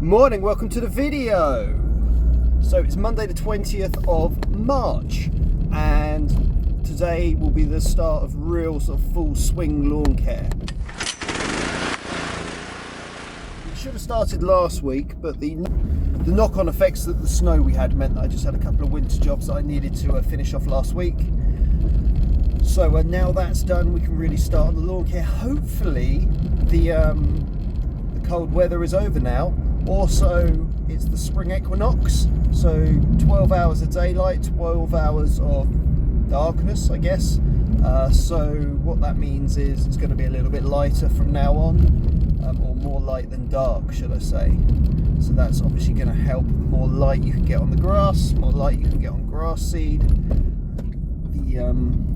Morning, welcome to the video. So it's Monday the 20th of March and today will be the start of real sort of full swing lawn care. It should have started last week, but the knock-on effects that the snow we had meant that I just had a couple of winter jobs that I needed to finish off last week. So now that's done, we can really start on the lawn care. Hopefully the cold weather is over now. Also, it's the spring equinox, so 12 hours of daylight, 12 hours of darkness, I guess. So what that means is it's going to be a little bit lighter from now on, or more light than dark, should I say. So that's obviously going to help. The more light you can get on the grass, more light you can get on grass seed,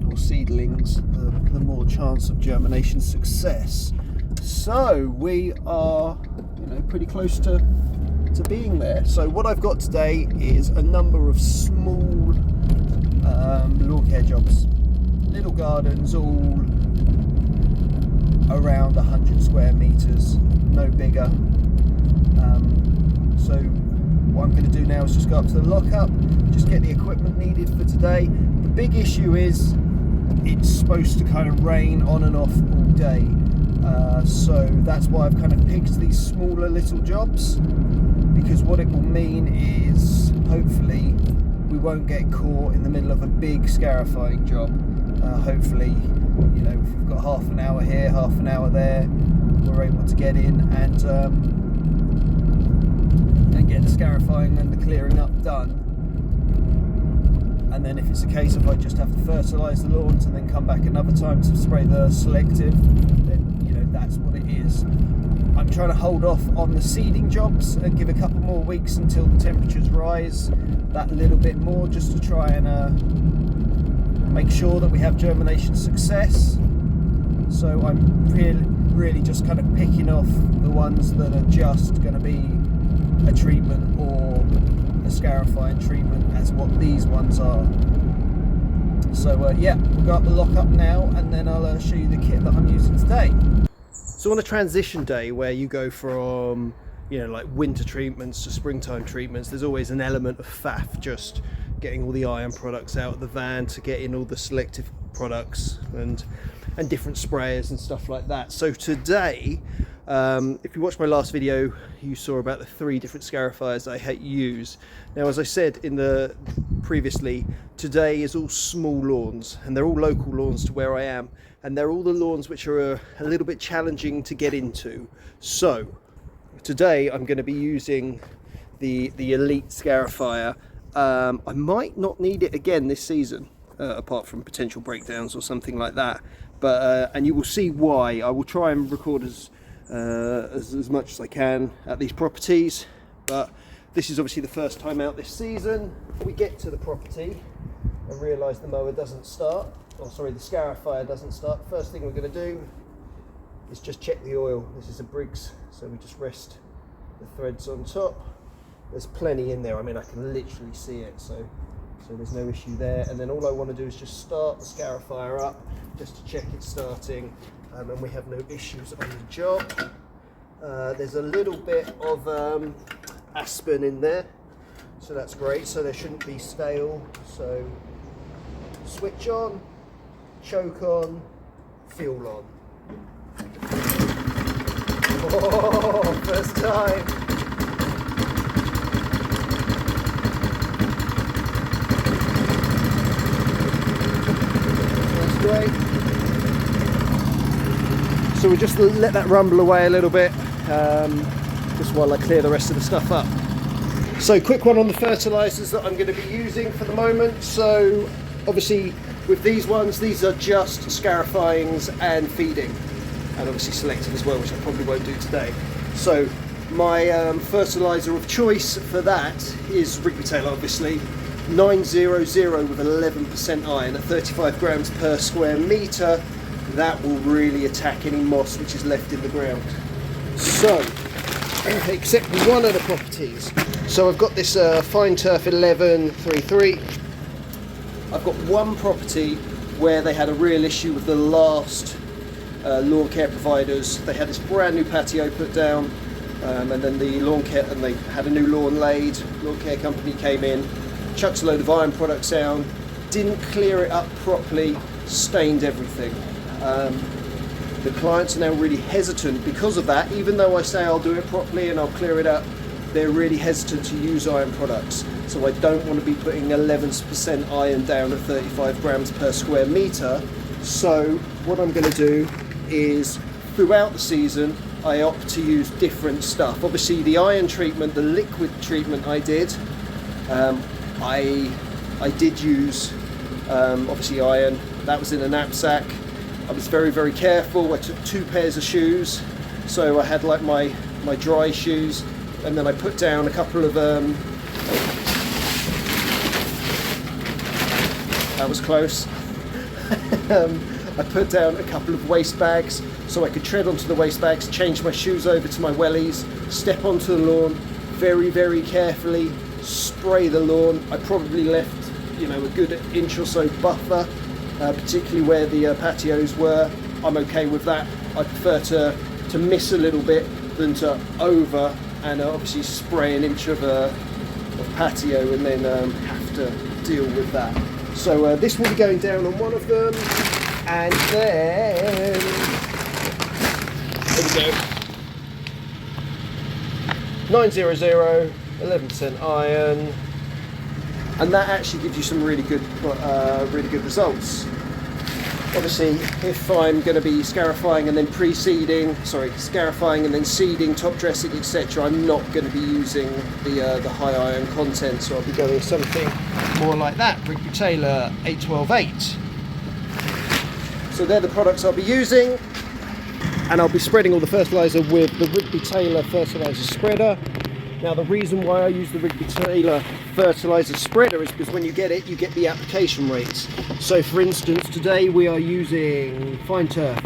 or seedlings, the more chance of germination success. So we are, pretty close to being there. So what I've got today is a number of small lawn care jobs, little gardens, all around 100 square meters, no bigger. So what I'm going to do now is just go up to the lockup, just get the equipment needed for today. The big issue is it's supposed to kind of rain on and off all day. So that's why I've kind of picked these smaller little jobs, because what it will mean is hopefully we won't get caught in the middle of a big scarifying job. Hopefully, if we've got half an hour here, half an hour there, we're able to get in and get the scarifying and the clearing up done. And then if it's a case of I just have to fertilise the lawns and then come back another time to spray the selective, then that's what it is. I'm trying to hold off on the seeding jobs and give a couple more weeks until the temperatures rise that little bit more, just to try and make sure that we have germination success. So I'm really just kind of picking off the ones that are just going to be a treatment or a scarifying treatment, as what these ones are. So yeah, we'll go up the lockup now and then I'll show you the kit that I'm using today. So on a transition day where you go from like winter treatments to springtime treatments, there's always an element of faff, just getting all the iron products out of the van to get in all the selective products and different sprayers and stuff like that. So today, if you watched my last video, you saw about the 3 different scarifiers I use. Now, as I said previously, today is all small lawns, and they're all local lawns to where I am, and they're all the lawns which are a little bit challenging to get into. So today I'm going to be using the Elite Scarifier. I might not need it again this season, apart from potential breakdowns or something like that. But and you will see why. I will try and record as much as I can at these properties, but this is obviously the first time out this season. We get to the property and realise the mower doesn't start, the Scarifier doesn't start. First thing we're going to do is just check the oil. This is a Briggs, so we just rest the threads on top. There's plenty in there. I mean, I can literally see it, so there's no issue there. And then all I want to do is just start the Scarifier up, just to check it's starting, and we have no issues on the job. There's a little bit of aspen in there, so that's great, so there shouldn't be stale. So switch on, choke on, fuel on. Oh, first time. That's great. So we just let that rumble away a little bit, just while I clear the rest of the stuff up. So quick one on the fertilizers that I'm going to be using for the moment. So obviously with these ones, these are just scarifyings and feeding, and obviously selected as well, which I probably won't do today. So my fertilizer of choice for that is Rigby-Tailor, obviously 900 with 11% iron at 35 grams per square meter. That will really attack any moss which is left in the ground. So, except one of the properties. So I've got this Fine Turf 1133. I've got one property where they had a real issue with the last lawn care providers. They had this brand new patio put down, and then the lawn care, and they had a new lawn laid. Lawn care company came in, chucked a load of iron products down, didn't clear it up properly, stained everything. The clients are now really hesitant because of that. Even though I say I'll do it properly and I'll clear it up, they're really hesitant to use iron products. So I don't want to be putting 11% iron down at 35 grams per square metre. So what I'm going to do is, throughout the season, I opt to use different stuff. Obviously the iron treatment, the liquid treatment I did, I did use obviously iron. That was in a knapsack. I was very, very careful. I took 2 pairs of shoes. So I had like my dry shoes, and then I put down a couple of, that was close. I put down a couple of waste bags so I could tread onto the waste bags, change my shoes over to my wellies, step onto the lawn, very, very carefully spray the lawn. I probably left, you know, a good inch or so buffer, particularly where the patios were. I'm okay with that. I prefer to miss a little bit than to over and obviously spray an inch of patio and then have to deal with that. So this will be going down on one of them, and then there we go. 900, 11% iron, and that actually gives you some really good results. Obviously, if I'm going to be scarifying and then scarifying and then seeding, top dressing, etc., I'm not going to be using the high iron content, so I'll be going with something more like that, Rigby Taylor 8128. So they're the products I'll be using, and I'll be spreading all the fertilizer with the Rigby Taylor fertilizer spreader. Now the reason why I use the Rigby Taylor fertilizer spreader is because when you get it, you get the application rates. So for instance, today we are using Fine Turf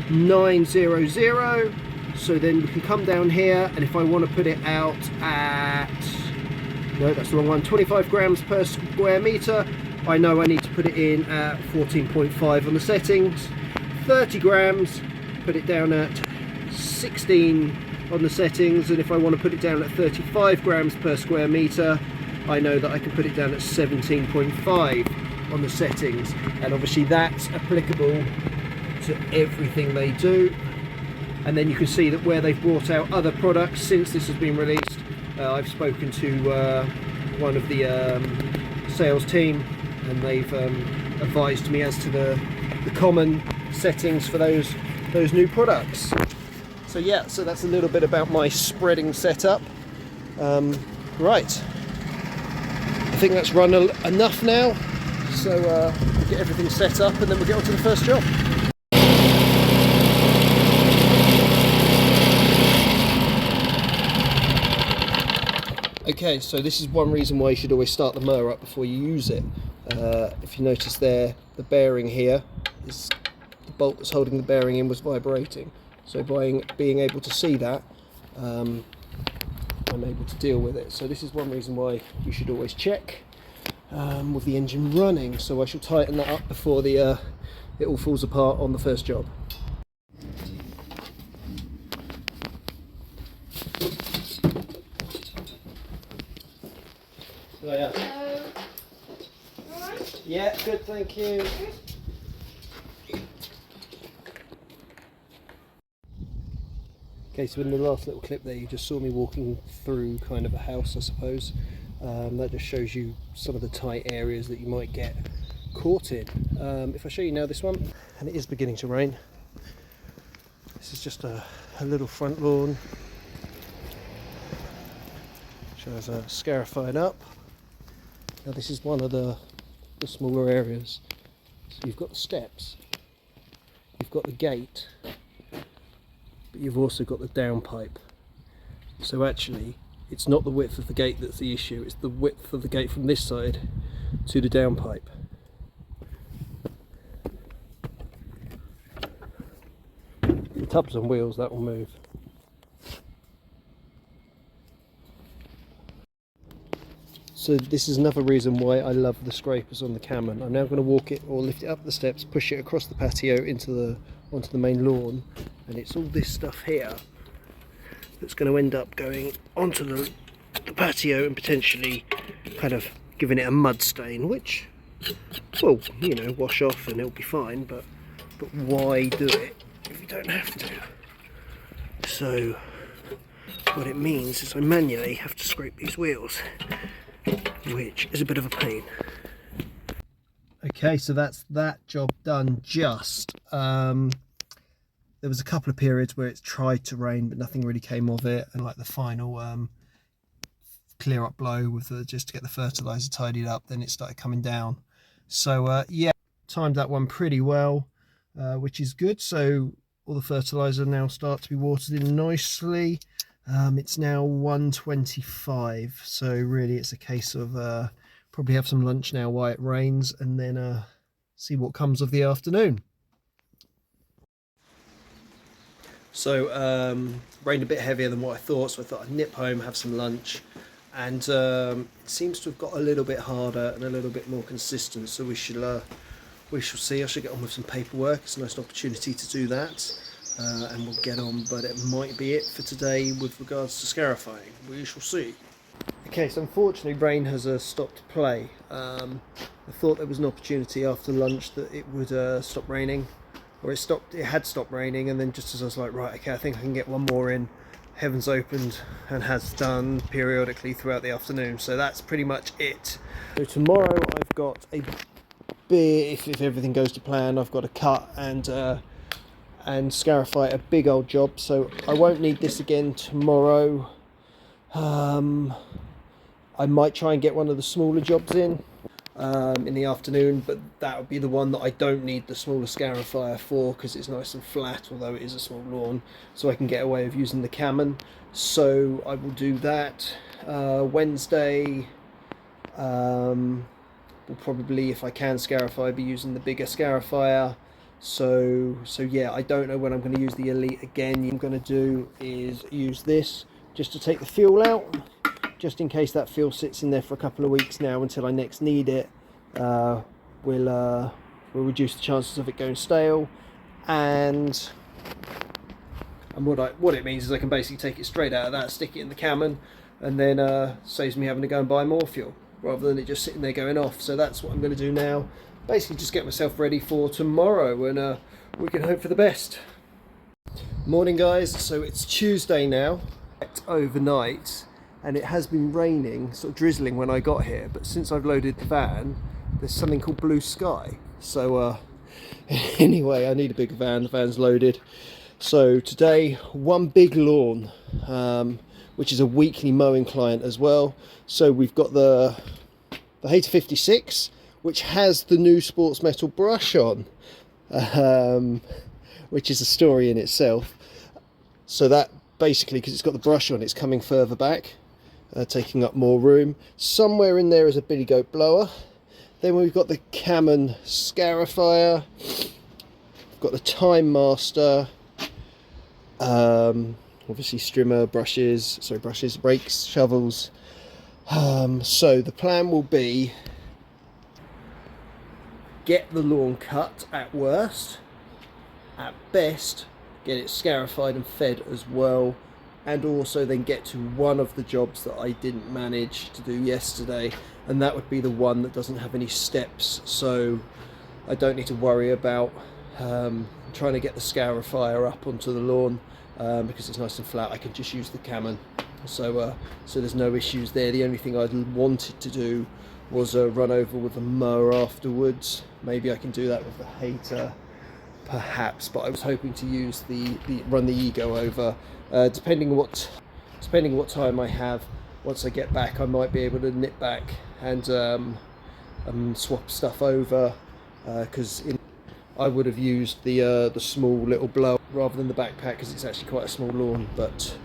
900, so then we can come down here, and if I want to put it out at, no, that's the wrong one, 25 grams per square metre, I know I need to put it in at 14.5 on the settings. 30 grams, put it down at 16 on the settings, and if I want to put it down at 35 grams per square metre, I know that I can put it down at 17.5 on the settings, and obviously that's applicable to everything they do. And then you can see that where they've brought out other products since this has been released, I've spoken to one of the sales team, and they've advised me as to the common settings for those new products. So yeah, so that's a little bit about my spreading setup. Right, I think that's run enough now, so we'll get everything set up and then we'll get on to the first job. Okay, so this is one reason why you should always start the mower up before you use it. If you notice there, the bearing here, is the bolt that's holding the bearing in was vibrating. So by being able to see that, I'm able to deal with it. So this is one reason why you should always check with the engine running. So I shall tighten that up before it all falls apart on the first job. Oh, yeah. Hello. All right? Yeah, good, thank you. Okay, so in the last little clip there, you just saw me walking through kind of a house, I suppose. That just shows you some of the tight areas that you might get caught in. If I show you now this one, and it is beginning to rain. This is just a little front lawn. Shows Scarifying up. Now this is one of the smaller areas. So you've got the steps, you've got the gate, but you've also got the downpipe. So actually, it's not the width of the gate that's the issue, it's the width of the gate from this side to the downpipe. The tubs and wheels, that will move. So this is another reason why I love the scrapers on the Cameron. I'm now going to walk it or lift it up the steps, push it across the patio onto the main lawn, and it's all this stuff here that's going to end up going onto the patio and potentially kind of giving it a mud stain, which will, you know, wash off and it'll be fine, but why do it if you don't have to? So what it means is I manually have to scrape these wheels, which is a bit of a pain. Okay, so that's that job done just. There was a couple of periods where it's tried to rain, but nothing really came of it, and like the final clear up blow with just to get the fertilizer tidied up, then it started coming down. So yeah, timed that one pretty well, which is good. So all the fertilizer now starts to be watered in nicely. It's now 1:25, so really it's a case of probably have some lunch now while it rains, and then see what comes of the afternoon. So rained a bit heavier than what I thought, so I thought I'd nip home, have some lunch, and it seems to have got a little bit harder and a little bit more consistent, so we shall see. I should get on with some paperwork. It's a nice opportunity to do that, and we'll get on, but it might be it for today with regards to Scarifying. We shall see. Okay, so unfortunately rain has stopped play. I thought there was an opportunity after lunch that it would stop raining, or it had stopped raining, and then just as I was like, right, okay, I think I can get one more in, heavens opened and has done periodically throughout the afternoon. So that's pretty much it. So tomorrow I've got a bit, if everything goes to plan, I've got to cut and Scarify a big old job, so I won't need this again tomorrow. I might try and get one of the smaller jobs in the afternoon, but that would be the one that I don't need the smaller Scarifier for, because it's nice and flat, although it is a small lawn, so I can get away with using the Cammon. So I will do that. Wednesday will probably, if I can Scarify, be using the bigger Scarifier. So yeah, I don't know when I'm going to use the Elite again. What I'm going to do is use this just to take the fuel out, just in case that fuel sits in there for a couple of weeks now until I next need it. We'll reduce the chances of it going stale, and what it means is I can basically take it straight out of that, stick it in the Cammon, and then saves me having to go and buy more fuel rather than it just sitting there going off. So that's what I'm going to do now. Basically just get myself ready for tomorrow, and we can hope for the best. Morning guys, so it's Tuesday now, overnight, and it has been raining, sort of drizzling when I got here, but since I've loaded the van there's something called blue sky. So anyway, I need a big van. The van's loaded. So today, one big lawn, which is a weekly mowing client as well. So we've got the Hater 56, which has the new sports metal brush on, which is a story in itself. So that basically, because it's got the brush on, it's coming further back, taking up more room. Somewhere in there is a billy goat blower. Then we've got the Cammon Scarifier, we've got the Time Master, obviously strimmer, brushes, rakes, shovels. So the plan will be get the lawn cut at worst, at best get it scarified and fed as well, and also then get to one of the jobs that I didn't manage to do yesterday, and that would be the one that doesn't have any steps, so I don't need to worry about trying to get the Scarifier up onto the lawn, because it's nice and flat. I can just use the Cammon, so there's no issues there. The only thing I wanted to do was run over with a mower afterwards. Maybe I can do that with the Hater, perhaps, but I was hoping to use run the Ego over. Depending what time I have, once I get back, I might be able to nip back and swap stuff over, because I would have used the small little blower rather than the backpack, because it's actually quite a small lawn, but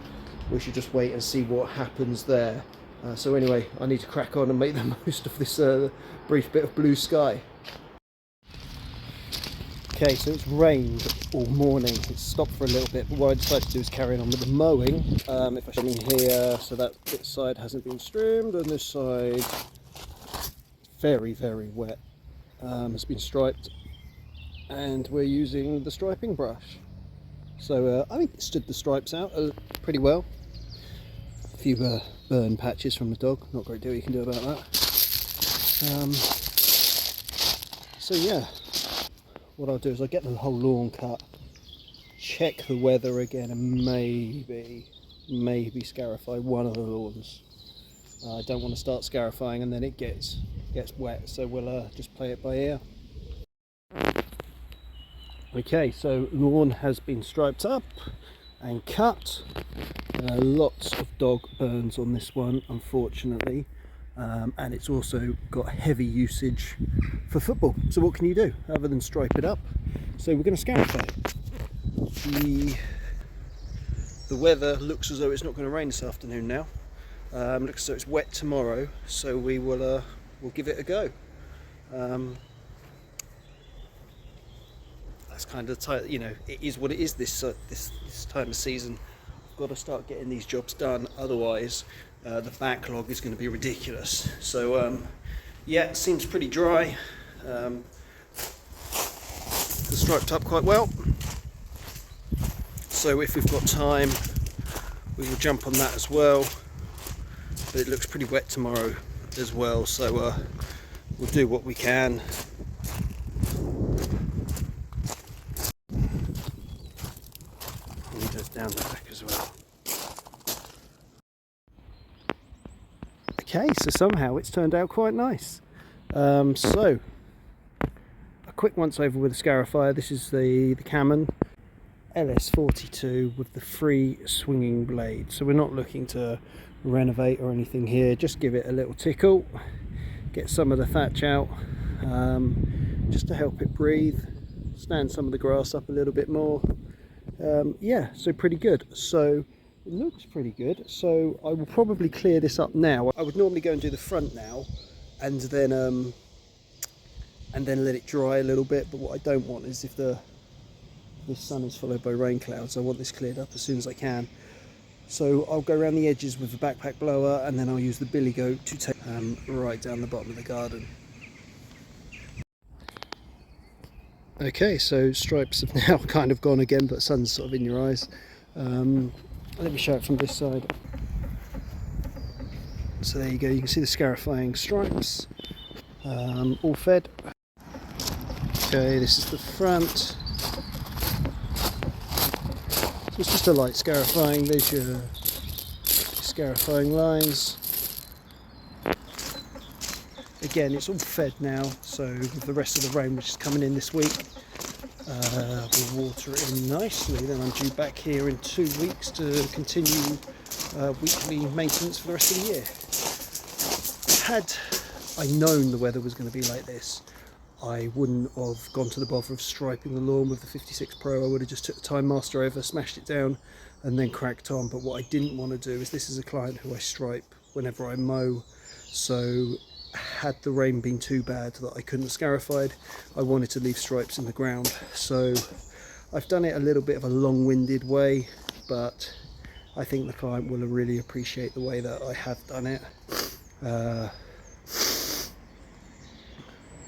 we should just wait and see what happens there. So anyway, I need to crack on and make the most of this brief bit of blue sky. Okay, so it's rained all morning. It's stopped for a little bit, but what I decided to do is carry on with the mowing. If I show you here, so that side hasn't been streamed, and this side very, very wet, has been striped, and we're using the striping brush. So I think it stood the stripes out pretty well. few burn patches from the dog. Not a great deal you can do about that. So yeah, what I'll do is I'll get the whole lawn cut, check the weather again, and maybe scarify one of the lawns. I don't want to start scarifying and then it gets wet, so we'll just play it by ear. Okay, so lawn has been striped up and cut. Lots of dog burns on this one, unfortunately, and it's also got heavy usage for football. So what can you do other than stripe it up? So we're going to scarify it. The weather looks as though it's not going to rain this afternoon now. Looks as though it's wet tomorrow, so we'll give it a go. That's kind of tight, you know. It is what it is this time of season. I've got to start getting these jobs done, otherwise the backlog is going to be ridiculous. So yeah, it seems pretty dry. It's striped up quite well. So if we've got time, we will jump on that as well. But it looks pretty wet tomorrow as well, so we'll do what we can. And it goes down the back as well. Okay, so somehow it's turned out quite nice. So a quick once over with the Scarifier. This is the Cammon LS42 with the free swinging blade. So we're not looking to renovate or anything here, just give it a little tickle, get some of the thatch out, just to help it breathe, stand some of the grass up a little bit more. Yeah, so pretty good. So it looks pretty good. So I will probably clear this up now. I would normally go and do the front now and then let it dry a little bit, but what I don't want is if this sun is followed by rain clouds, I want this cleared up as soon as I can. So I'll go around the edges with the backpack blower, and then I'll use the billy goat to take right down the bottom of the garden. Okay, so stripes have now kind of gone again, but sun's sort of in your eyes. Let me show it from this side. So there you go, you can see the Scarifying stripes, all fed. Okay, this is the front. So it's just a light Scarifying. There's your Scarifying lines. Again, it's all fed now, so with the rest of the rain which is coming in this week, we'll water it in nicely. Then I'm due back here in 2 weeks to continue weekly maintenance for the rest of the year. Had I known the weather was going to be like this, I wouldn't have gone to the bother of striping the lawn with the 56 Pro. I would have just took the Time Master over, smashed it down and then cracked on. But what I didn't want to do is, this is a client who I stripe whenever I mow, so had the rain been too bad that I couldn't have scarified, I wanted to leave stripes in the ground. So I've done it a little bit of a long-winded way, but I think the client will really appreciate the way that I have done it.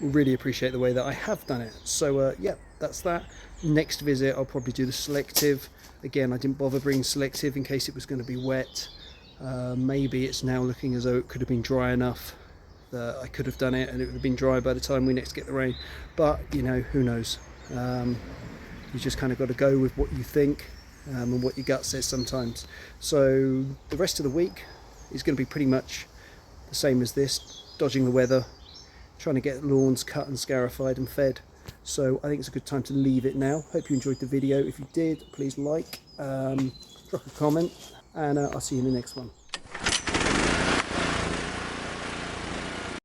Really appreciate the way that I have done it. So yeah, that's that. Next visit I'll probably do the selective. Again, I didn't bother bringing selective in case it was going to be wet. Maybe it's now looking as though it could have been dry enough that I could have done it and it would have been dry by the time we next get the rain, but you know, who knows. You just kind of got to go with what you think and what your gut says sometimes. So the rest of the week is going to be pretty much the same as this, dodging the weather, trying to get lawns cut and scarified and fed. So I think it's a good time to leave it now. Hope you enjoyed the video. If you did, please like, drop a comment, and I'll see you in the next one.